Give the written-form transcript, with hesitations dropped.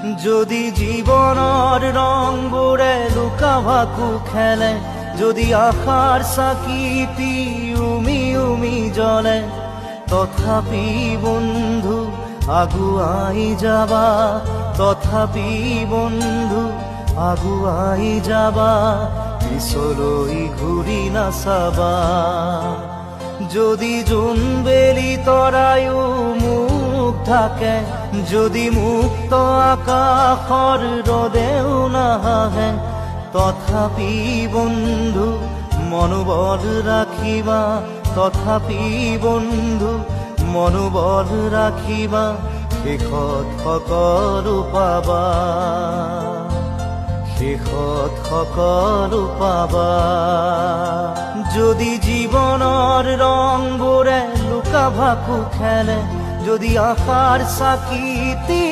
যদি জীবনৰ ৰং বোৰে লুকা ভাকু খেলে, যদি আশাৰ চাকিটি উমি উমি জ্বলে, তথাপি বন্ধু আগুৱাই যাবা, তথাপি বন্ধু আগুৱাই যাবা, পিছলৈ ঘূৰি নাচাবা। যদি জোনবেলি তৰায়ো মুখ ঢাকে, যদি মুক্ত আকাশৰ ৰদেও নাহে, তথাপি বন্ধু মনোবল ৰাখিবা, তথাপি বন্ধু মনোবল ৰাখিবা, শেষত সকলো পাবা, শেষত সকলো পাবা। যদি জীৱনৰ ৰংবোৰে লুকা ভাকু খেলে, যদি আশাৰ চাকিটি